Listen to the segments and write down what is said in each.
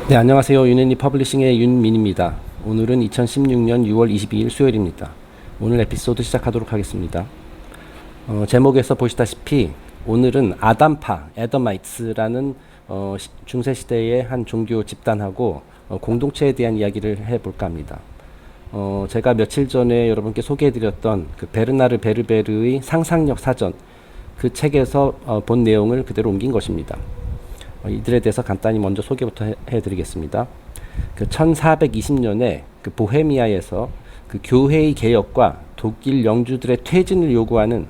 네, 안녕하세요. 윤앤리 퍼블리싱의 윤민입니다. 오늘은 2016년 6월 22일 수요일입니다. 오늘 에피소드 시작하도록 하겠습니다. 제목에서 보시다시피 오늘은 아담파, 에더마이츠라는 중세시대의 한 종교 집단하고 공동체에 대한 이야기를 해볼까 합니다. 제가 며칠 전에 여러분께 소개해드렸던 그 베르나르 베르베르의 상상력 사전, 그 책에서 본 내용을 그대로 옮긴 것입니다. 이들에 대해서 간단히 먼저 소개부터 해드리겠습니다. 그 1420년에 그 보헤미아에서 그 교회의 개혁과 독일 영주들의 퇴진을 요구하는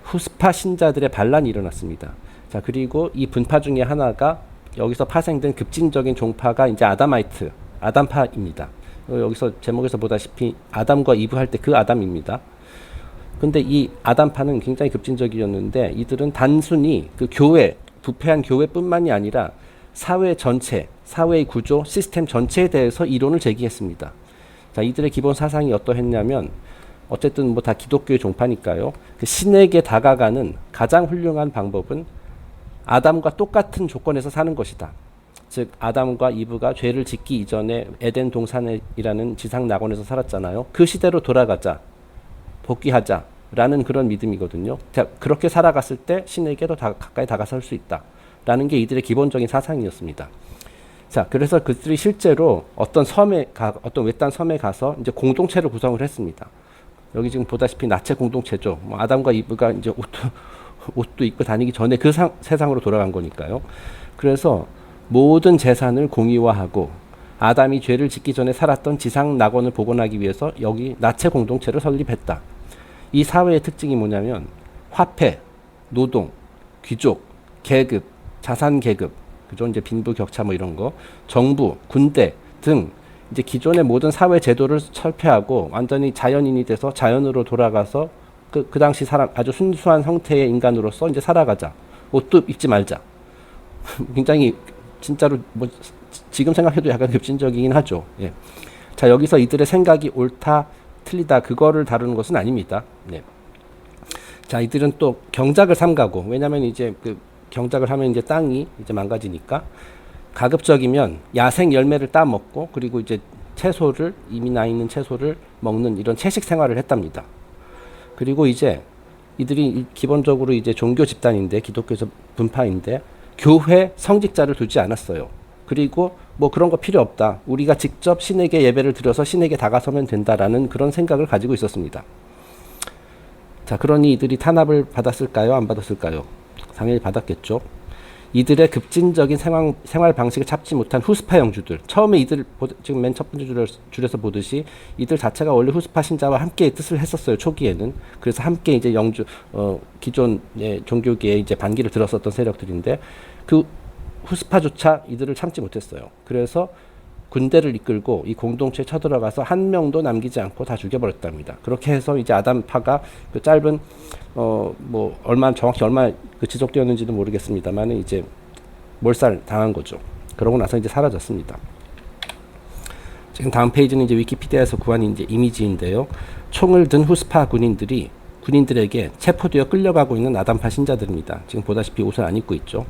후스파 신자들의 반란이 일어났습니다. 자, 그리고 이 분파 중에 하나가 여기서 파생된 급진적인 종파가 이제 아담파입니다. 여기서 제목에서 보다시피 아담과 이브 할 때 그 아담입니다. 근데 이 아담파는 굉장히 급진적이었는데 이들은 단순히 그 부패한 교회뿐만이 아니라 사회 전체, 사회의 구조, 시스템 전체에 대해서 이론을 제기했습니다. 자, 이들의 기본 사상이 어떠했냐면 어쨌든 뭐 다 기독교의 종파니까요. 그 신에게 다가가는 가장 훌륭한 방법은 아담과 똑같은 조건에서 사는 것이다. 즉 아담과 이브가 죄를 짓기 이전에 에덴 동산이라는 지상 낙원에서 살았잖아요. 그 시대로 돌아가자, 복귀하자. 라는 그런 믿음이거든요. 그렇게 살아갔을 때 신에게도 가까이 다가설 수 있다. 라는 게 이들의 기본적인 사상이었습니다. 자, 그래서 그들이 실제로 어떤 외딴 섬에 가서 이제 공동체를 구성을 했습니다. 여기 지금 보다시피 나체 공동체죠. 뭐 아담과 이브가 이제 옷도 입고 다니기 전에 그 세상으로 돌아간 거니까요. 그래서 모든 재산을 공유화하고 아담이 죄를 짓기 전에 살았던 지상 낙원을 복원하기 위해서 여기 나체 공동체를 설립했다. 이 사회의 특징이 뭐냐면 화폐, 노동, 귀족, 계급, 자산 계급, 그죠? 이제 빈부격차 뭐 이런 거, 정부, 군대 등 이제 기존의 모든 사회 제도를 철폐하고 완전히 자연인이 돼서 자연으로 돌아가서 그 당시 사람 아주 순수한 형태의 인간으로서 이제 살아가자. 옷도 입지 말자. 굉장히 진짜로 뭐 지금 생각해도 약간 급진적이긴 하죠. 예. 자, 여기서 이들의 생각이 옳다 틀리다 그거를 다루는 것은 아닙니다. 네. 자, 이들은 또 경작을 삼가고, 왜냐하면 이제 그 경작을 하면 이제 땅이 이제 망가지니까 가급적이면 야생 열매를 따 먹고 그리고 이제 채소를 이미 나 있는 채소를 먹는 이런 채식 생활을 했답니다. 그리고 이제 이들이 기본적으로 이제 종교 집단인데 기독교에서 분파인데 교회 성직자를 두지 않았어요. 그리고 뭐 그런 거 필요 없다. 우리가 직접 신에게 예배를 드려서 신에게 다가서면 된다라는 그런 생각을 가지고 있었습니다. 자, 그러니 이들이 탄압을 받았을까요? 안 받았을까요? 당연히 받았겠죠. 이들의 급진적인 생활 방식을 잡지 못한 후스파 영주들. 처음에 이들 지금 맨 첫 번째 줄에서 보듯이 이들 자체가 원래 후스파 신자와 함께 뜻을 했었어요. 초기에는. 그래서 함께 이제 기존 종교계에 이제 반기를 들었었던 세력들인데 그 후스파조차 이들을 참지 못했어요. 그래서 군대를 이끌고 이 공동체에 쳐들어가서 한 명도 남기지 않고 다 죽여버렸답니다. 그렇게 해서 이제 아담파가 그 짧은 뭐 정확히 얼마 그 지속되었는지도 모르겠습니다만 이제 몰살 당한 거죠. 그러고 나서 이제 사라졌습니다. 지금 다음 페이지는 이제 위키피디아에서 구한 이제 이미지인데요. 총을 든 후스파 군인들에게 체포되어 끌려가고 있는 아담파 신자들입니다. 지금 보다시피 옷을 안 입고 있죠.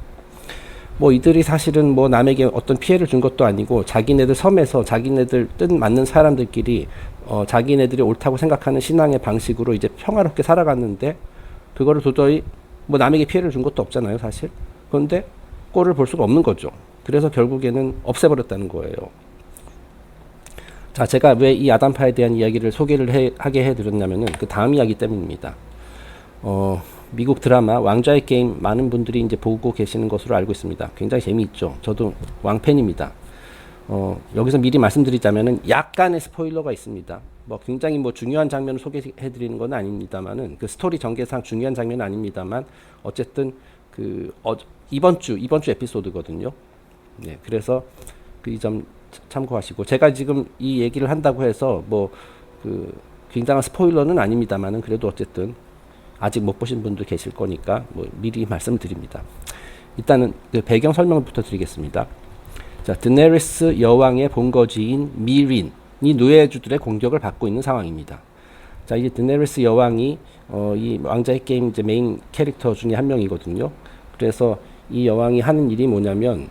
뭐 이들이 사실은 뭐 남에게 어떤 피해를 준 것도 아니고 자기네들 섬에서 자기네들 뜻 맞는 사람들끼리 자기네들이 옳다고 생각하는 신앙의 방식으로 이제 평화롭게 살아갔는데 그거를 도저히 뭐 남에게 피해를 준 것도 없잖아요, 사실. 그런데 꼴을 볼 수가 없는 거죠. 그래서 결국에는 없애버렸다는 거예요. 자, 제가 왜 이 아담파에 대한 이야기를 소개를 하게 해드렸냐면은 그 다음 이야기 때문입니다. 미국 드라마 왕좌의 게임 많은 분들이 이제 보고 계시는 것으로 알고 있습니다. 굉장히 재미있죠. 저도 왕팬입니다. 여기서 미리 말씀드리자면은 약간의 스포일러가 있습니다. 뭐 굉장히 뭐 중요한 장면을 소개해드리는 건 아닙니다만은 그 스토리 전개상 중요한 장면은 아닙니다만 어쨌든 그 이번 주 에피소드거든요. 네, 그래서 그 이 점 참고하시고 제가 지금 이 얘기를 한다고 해서 뭐 그 굉장한 스포일러는 아닙니다만은 그래도 어쨌든 아직 못 보신 분도 계실 거니까 뭐 미리 말씀드립니다. 일단은 그 배경 설명부터 드리겠습니다. 자, 드네리스 여왕의 본거지인 미린이 노예주들의 공격을 받고 있는 상황입니다. 자, 이 드네리스 여왕이 이 왕자의 게임 이제 메인 캐릭터 중에 한 명이거든요. 그래서 이 여왕이 하는 일이 뭐냐면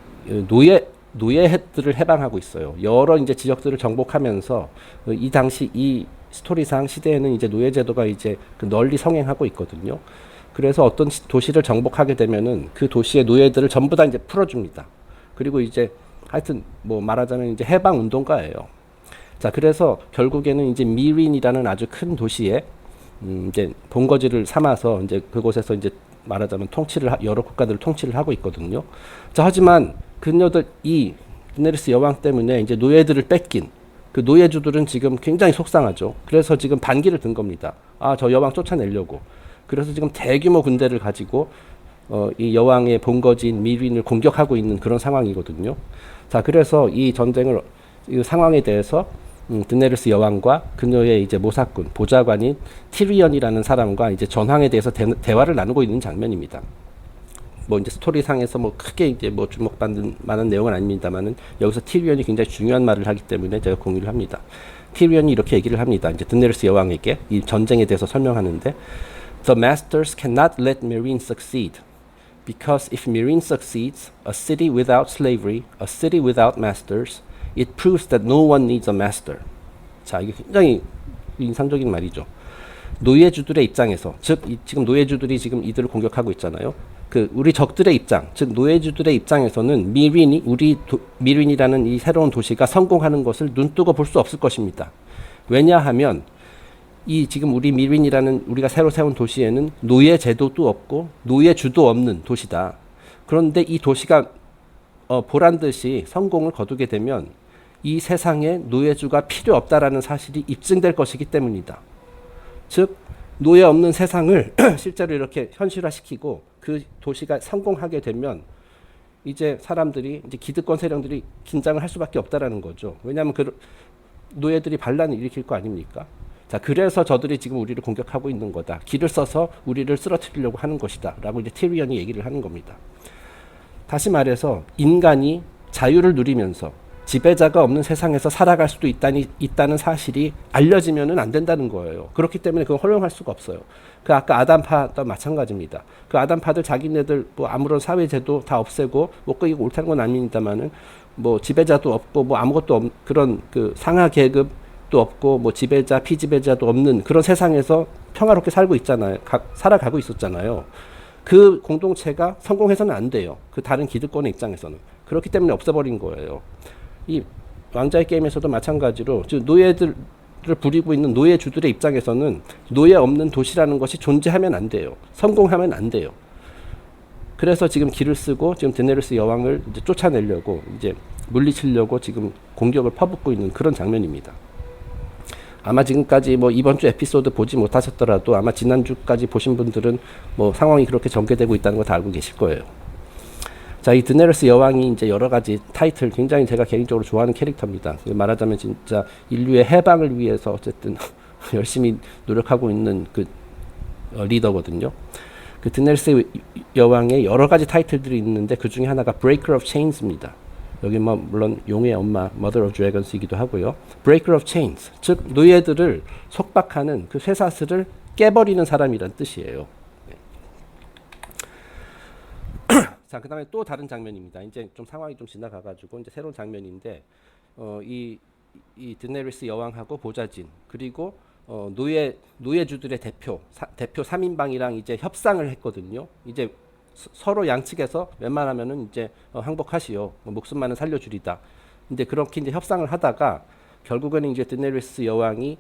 노예들을 해방하고 있어요. 여러 이제 지역들을 정복하면서 이 당시 이 스토리상 시대에는 이제 노예 제도가 이제 그 널리 성행하고 있거든요. 그래서 어떤 도시를 정복하게 되면은 그 도시의 노예들을 전부 다 이제 풀어줍니다. 그리고 이제 하여튼 뭐 말하자면 이제 해방 운동가예요. 자, 그래서 결국에는 이제 미린이라는 아주 큰 도시에 이제 본거지를 삼아서 이제 그곳에서 이제 말하자면 여러 국가들을 통치를 하고 있거든요. 자, 하지만 그녀들 이 드네리스 여왕 때문에 이제 노예들을 뺏긴 그 노예주들은 지금 굉장히 속상하죠. 그래서 지금 반기를 든 겁니다. 아, 저 여왕 쫓아내려고. 그래서 지금 대규모 군대를 가지고 이 여왕의 본거지인 미린을 공격하고 있는 그런 상황이거든요. 자, 그래서 이 전쟁을 이 상황에 대해서 드네리스 여왕과 그녀의 이제 모사꾼 보좌관인 티리언이라는 사람과 이제 전황에 대해서 대화를 나누고 있는 장면입니다. 뭐 이제 스토리상에서 뭐 크게 이제 뭐 주목받는 만한 내용은 아닙니다만은 여기서 티리언이 굉장히 중요한 말을 하기 때문에 제가 공유를 합니다. 티리언이 이렇게 얘기를 합니다. 이제 드네리스 여왕에게 이 전쟁에 대해서 설명하는데 The masters cannot let Meereen succeed because if Meereen succeeds, a city without slavery, a city without masters, it proves that no one needs a master. 자, 이게 굉장히 인상적인 말이죠. 노예주들의 입장에서, 즉 지금 노예주들이 지금 이들을 공격하고 있잖아요. 그 우리 적들의 입장, 즉 노예주들의 입장에서는 미린이라는 이 새로운 도시가 성공하는 것을 눈뜨고 볼 수 없을 것입니다. 왜냐하면 이 지금 우리 미린이라는 우리가 새로 세운 도시에는 노예 제도도 없고 노예주도 없는 도시다. 그런데 이 도시가 보란 듯이 성공을 거두게 되면 이 세상에 노예주가 필요 없다라는 사실이 입증될 것이기 때문이다. 즉 노예 없는 세상을 실제로 이렇게 현실화시키고 그 도시가 성공하게 되면 이제 사람들이 이제 기득권 세력들이 긴장을 할 수밖에 없다라는 거죠. 왜냐하면 그 노예들이 반란을 일으킬 거 아닙니까? 자, 그래서 저들이 지금 우리를 공격하고 있는 거다. 길을 써서 우리를 쓰러뜨리려고 하는 것이다. 라고 이제 티리언이 얘기를 하는 겁니다. 다시 말해서 인간이 자유를 누리면서 지배자가 없는 세상에서 살아갈 수도 있다는 사실이 알려지면은 안 된다는 거예요. 그렇기 때문에 그건 허용할 수가 없어요. 그 아까 아담파도 마찬가지입니다. 그 아담파들 자기네들 뭐 아무런 사회제도 다 없애고 뭐 이거 옳다는 건 아닙니다만은 뭐 지배자도 없고 뭐 아무것도 그런 그 상하 계급도 없고 뭐 지배자 피지배자도 없는 그런 세상에서 평화롭게 살고 있잖아요. 살아가고 있었잖아요. 그 공동체가 성공해서는 안 돼요. 그 다른 기득권의 입장에서는. 그렇기 때문에 없애버린 거예요. 이 왕자의 게임에서도 마찬가지로 노예들을 부리고 있는 노예주들의 입장에서는 노예 없는 도시라는 것이 존재하면 안 돼요. 성공하면 안 돼요. 그래서 지금 길을 쓰고 지금 드네리스 여왕을 이제 쫓아내려고 이제 물리치려고 지금 공격을 퍼붓고 있는 그런 장면입니다. 아마 지금까지 뭐 이번 주 에피소드 보지 못하셨더라도 아마 지난주까지 보신 분들은 뭐 상황이 그렇게 전개되고 있다는 거 다 알고 계실 거예요. 자, 이 드네리스 여왕이 이제 여러 가지 타이틀 굉장히 제가 개인적으로 좋아하는 캐릭터입니다. 말하자면 진짜 인류의 해방을 위해서 어쨌든 열심히 노력하고 있는 그 리더거든요. 그 드네리스 여왕의 여러 가지 타이틀들이 있는데 그 중에 하나가 Breaker of Chains입니다. 여기 뭐 물론 용의 엄마, Mother of Dragons이기도 하고요. Breaker of Chains, 즉 노예들을 속박하는 그 쇠사슬을 깨버리는 사람이란 뜻이에요. 자, 그 다음에 또 다른 장면입니다. 이제 좀 상황이 좀 지나가가지고 이제 새로운 장면인데 이 드네리스 여왕하고 보좌진 그리고 노예주들의 대표 3인방이랑 이제 협상을 했거든요. 이제 서로 양측에서 웬만하면은 이제 항복하시오. 목숨만은 살려주리다. 근데 그렇게 이제 협상을 하다가 결국에는 이제 드네리스 여왕이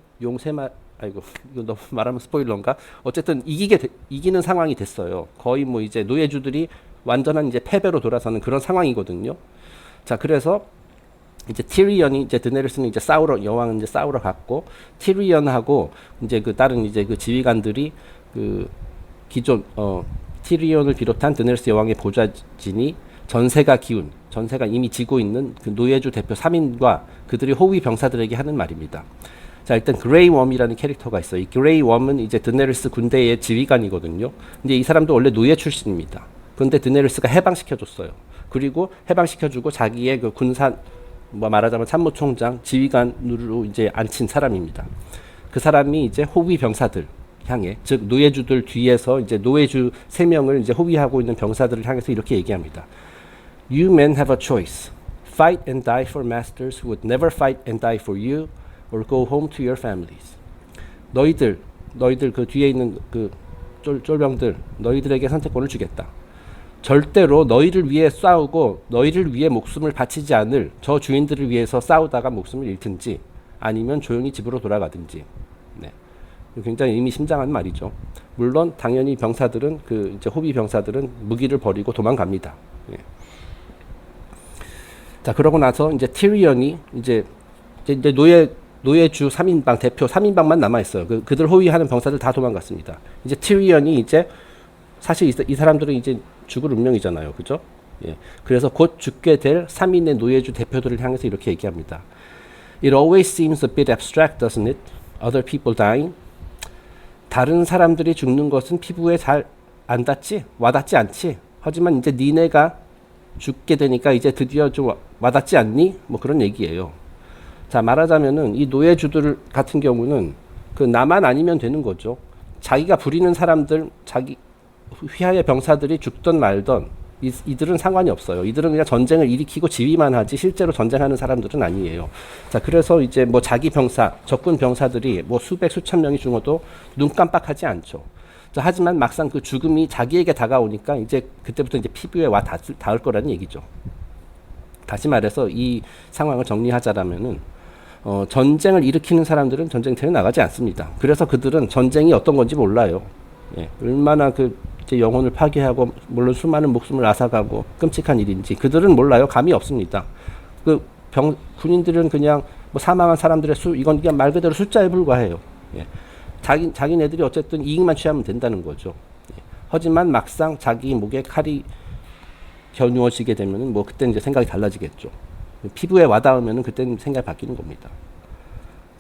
아이고 이거 너무 말하면 스포일러인가? 어쨌든 이기는 상황이 됐어요. 거의 뭐 이제 노예주들이 완전한 이제 패배로 돌아서는 그런 상황이거든요. 자, 그래서 이제 티리언이 이제 드네리스는 이제 여왕은 이제 싸우러 갔고 티리언하고 이제 그 다른 이제 그 지휘관들이 그 기존 티리언을 비롯한 드네리스 여왕의 보좌진이 전세가 이미 지고 있는 그 노예주 대표 3인과 그들의 호위 병사들에게 하는 말입니다. 자, 일단 그레이 웜이라는 캐릭터가 있어요. 이 그레이 웜은 이제 드네리스 군대의 지휘관이거든요. 근데 이 사람도 원래 노예 출신입니다. 그런데 드네리스가 해방시켜줬어요. 그리고 해방시켜주고 자기의 그 군사, 뭐 말하자면 참모총장, 지휘관으로 이제 앉힌 사람입니다. 그 사람이 이제 호위 병사들 향해, 즉 노예주들 뒤에서 이제 노예주 3명을 이제 호위하고 있는 병사들을 향해서 이렇게 얘기합니다. You men have a choice. fight and die for masters who would never fight and die for you or go home to your families. 너희들 그 뒤에 있는 그 쫄병들, 너희들에게 선택권을 주겠다. 절대로 너희를 위해 싸우고 너희를 위해 목숨을 바치지 않을 저 주인들을 위해서 싸우다가 목숨을 잃든지 아니면 조용히 집으로 돌아가든지. 네. 굉장히 의미심장한 말이죠. 물론 당연히 병사들은 그 이제 호비 병사들은 무기를 버리고 도망갑니다. 예. 자, 그러고 나서 이제 티리언이 이제 노예주 3인방 대표 3인방만 남아 있어요. 그들 호위하는 병사들 다 도망갔습니다. 이제 티리언이 이제 사실 이 사람들은 이제 죽을 운명이잖아요. 그죠? 예. 그래서 곧 죽게 될 3인의 노예주 대표들을 향해서 이렇게 얘기합니다. It always seems a bit abstract, doesn't it? Other people dying. 다른 사람들이 죽는 것은 피부에 잘 안 닿지? 와닿지 않지? 하지만 이제 니네가 죽게 되니까 이제 드디어 좀 와닿지 않니? 뭐 그런 얘기예요. 자, 말하자면은 이 노예주들 같은 경우는 그 나만 아니면 되는 거죠. 자기가 부리는 사람들, 자기 휘하의 병사들이 죽던 말던 이들은 상관이 없어요. 이들은 그냥 전쟁을 일으키고 지휘만 하지 실제로 전쟁하는 사람들은 아니에요. 자, 그래서 이제 뭐 자기 병사, 적군 병사들이 뭐 수백 수천 명이 죽어도 눈 깜빡하지 않죠. 자, 하지만 막상 그 죽음이 자기에게 다가오니까 이제 그때부터 이제 피부에 와 닿을 거라는 얘기죠. 다시 말해서 이 상황을 정리하자라면은 전쟁을 일으키는 사람들은 전쟁터에 나가지 않습니다. 그래서 그들은 전쟁이 어떤 건지 몰라요. 예, 얼마나 그 이제 영혼을 파괴하고 물론 수많은 목숨을 앗아가고 끔찍한 일인지 그들은 몰라요. 감이 없습니다. 군인들은 그냥 뭐 사망한 사람들의 수 이건 그냥 말 그대로 숫자에 불과해요. 예. 자기네들이 어쨌든 이익만 취하면 된다는 거죠. 예. 하지만 막상 자기 목에 칼이 겨누어지게 되면은 뭐 그때는 이제 생각이 달라지겠죠. 피부에 와닿으면은 그때는 생각이 바뀌는 겁니다.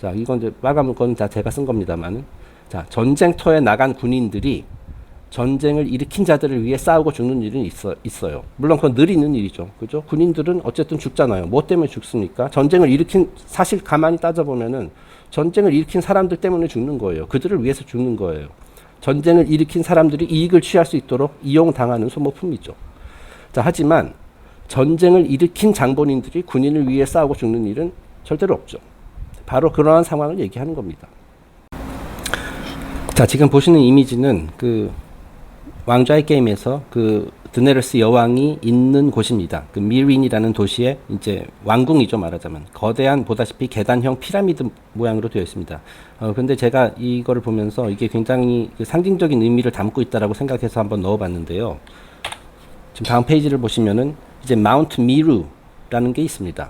자, 이건 이제 빨간 문건은 다 제가 쓴 겁니다만은. 자, 전쟁터에 나간 군인들이 전쟁을 일으킨 자들을 위해 싸우고 죽는 일은 있어요. 물론 그건 늘 있는 일이죠. 그죠? 군인들은 어쨌든 죽잖아요. 뭐 때문에 죽습니까? 전쟁을 일으킨, 사실 가만히 따져보면은 전쟁을 일으킨 사람들 때문에 죽는 거예요. 그들을 위해서 죽는 거예요. 전쟁을 일으킨 사람들이 이익을 취할 수 있도록 이용당하는 소모품이죠. 자, 하지만 전쟁을 일으킨 장본인들이 군인을 위해 싸우고 죽는 일은 절대로 없죠. 바로 그러한 상황을 얘기하는 겁니다. 자, 지금 보시는 이미지는 그 왕좌의 게임에서 그 드네르스 여왕이 있는 곳입니다. 그 미린이라는 도시의 이제 왕궁이죠, 말하자면. 거대한 보다시피 계단형 피라미드 모양으로 되어 있습니다. 근데 제가 이거를 보면서 이게 굉장히 그 상징적인 의미를 담고 있다라고 생각해서 한번 넣어봤는데요. 지금 다음 페이지를 보시면은 이제 마운트 미루라는 게 있습니다.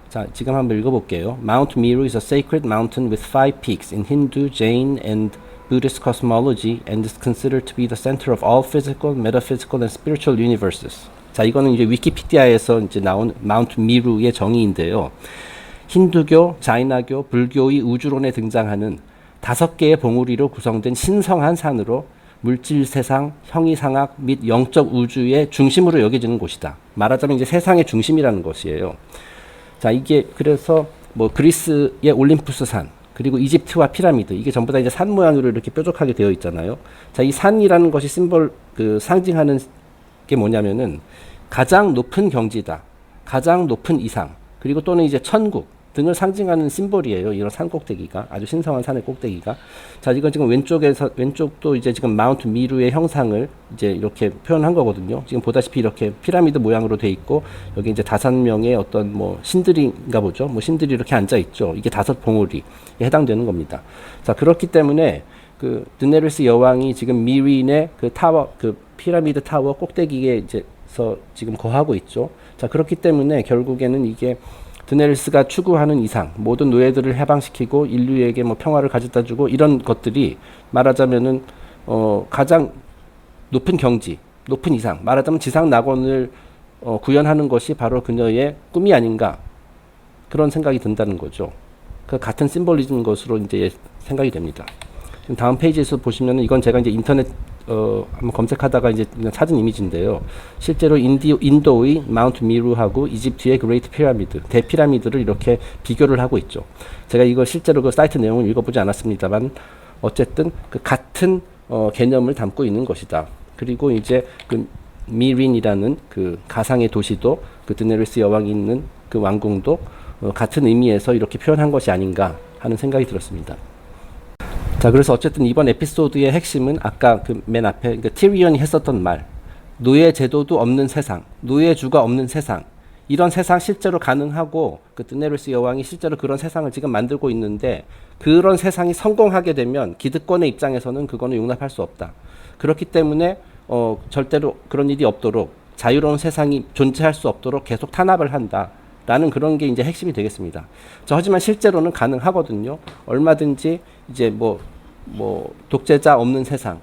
자, 지금 한번 읽어볼게요. Mount Meru is a sacred mountain with 5 peaks in Hindu, Jain, and Buddhist cosmology and is considered to be the center of all physical, metaphysical, and spiritual universes. 자, 이거는 이제 위키피디아에서 이제 나온 마운트 미루의 정의인데요. 힌두교, 자이나교, 불교의 우주론에 등장하는 5개의 봉우리로 구성된 신성한 산으로 물질 세상, 형이상학 및 영적 우주의 중심으로 여겨지는 곳이다. 말하자면 이제 세상의 중심이라는 것이에요. 자, 이게 그래서 뭐 그리스의 올림푸스 산, 그리고 이집트와 피라미드, 이게 전부 다 이제 산 모양으로 이렇게 뾰족하게 되어 있잖아요. 자, 이 산이라는 것이 상징하는 게 뭐냐면은 가장 높은 경지다, 가장 높은 이상, 그리고 또는 이제 천국 등을 상징하는 심볼이에요. 이런 산 꼭대기가, 아주 신성한 산의 꼭대기가. 자, 이건 지금 왼쪽도 이제 지금 마운트 미루의 형상을 이제 이렇게 표현한 거거든요. 지금 보다시피 이렇게 피라미드 모양으로 돼 있고, 여기 이제 5명의 어떤 뭐 신들인가 보죠. 뭐 신들이 이렇게 앉아 있죠. 이게 5 봉우리에 해당되는 겁니다. 자, 그렇기 때문에 그 드네르스 여왕이 지금 미린의 그 타워, 그 피라미드 타워 꼭대기에 이제서 지금 거하고 있죠. 자, 그렇기 때문에 결국에는 이게 드네르스가 추구하는 이상, 모든 노예들을 해방시키고 인류에게 뭐 평화를 가져다주고 이런 것들이 말하자면은 가장 높은 경지, 높은 이상, 말하자면 지상 낙원을 구현하는 것이 바로 그녀의 꿈이 아닌가, 그런 생각이 든다는 거죠. 그 같은 심볼리즘 것으로 이제 생각이 됩니다. 지금 다음 페이지에서 보시면은 이건 제가 이제 인터넷 한번 검색하다가 이제 찾은 이미지인데요. 실제로 인도의 마운트 미루하고 이집트의 그레이트 피라미드, 대피라미드를 이렇게 비교를 하고 있죠. 제가 이거 실제로 그 사이트 내용을 읽어보지 않았습니다만 어쨌든 그 같은 개념을 담고 있는 것이다. 그리고 이제 그 미린이라는 그 가상의 도시도 그 드네르스 여왕이 있는 그 왕궁도 같은 의미에서 이렇게 표현한 것이 아닌가 하는 생각이 들었습니다. 자, 그래서 어쨌든 이번 에피소드의 핵심은 아까 그 맨 앞에 그러니까 티리언이 했었던 말, 노예 제도도 없는 세상, 노예주가 없는 세상, 이런 세상 실제로 가능하고 그 드네리스 여왕이 실제로 그런 세상을 지금 만들고 있는데 그런 세상이 성공하게 되면 기득권의 입장에서는 그거는 용납할 수 없다. 그렇기 때문에 절대로 그런 일이 없도록 자유로운 세상이 존재할 수 없도록 계속 탄압을 한다라는 그런 게 이제 핵심이 되겠습니다. 하지만 실제로는 가능하거든요. 얼마든지 이제 뭐 독재자 없는 세상,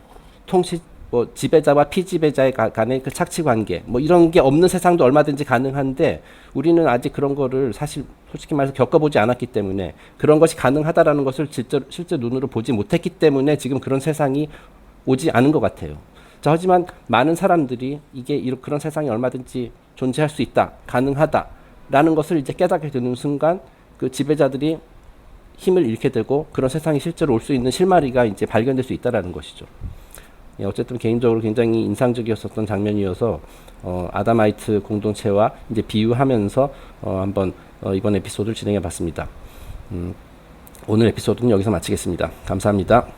지배자와 피지배자의 간의 그 착취 관계, 이런 게 없는 세상도 얼마든지 가능한데 우리는 아직 그런 거를 솔직히 말해서 겪어보지 않았기 때문에 그런 것이 가능하다라는 것을 실제 눈으로 보지 못했기 때문에 지금 그런 세상이 오지 않은 것 같아요. 하지만 많은 사람들이 그런 세상이 얼마든지 존재할 수 있다, 가능하다라는 것을 이제 깨닫게 되는 순간 그 지배자들이 힘을 잃게 되고 그런 세상이 실제로 올 수 있는 실마리가 이제 발견될 수 있다라는 것이죠. 어쨌든 개인적으로 굉장히 인상적이었었던 장면이어서 아담아이트 공동체와 이제 비유하면서 한번 이번 에피소드를 진행해 봤습니다. 오늘 에피소드는 여기서 마치겠습니다. 감사합니다.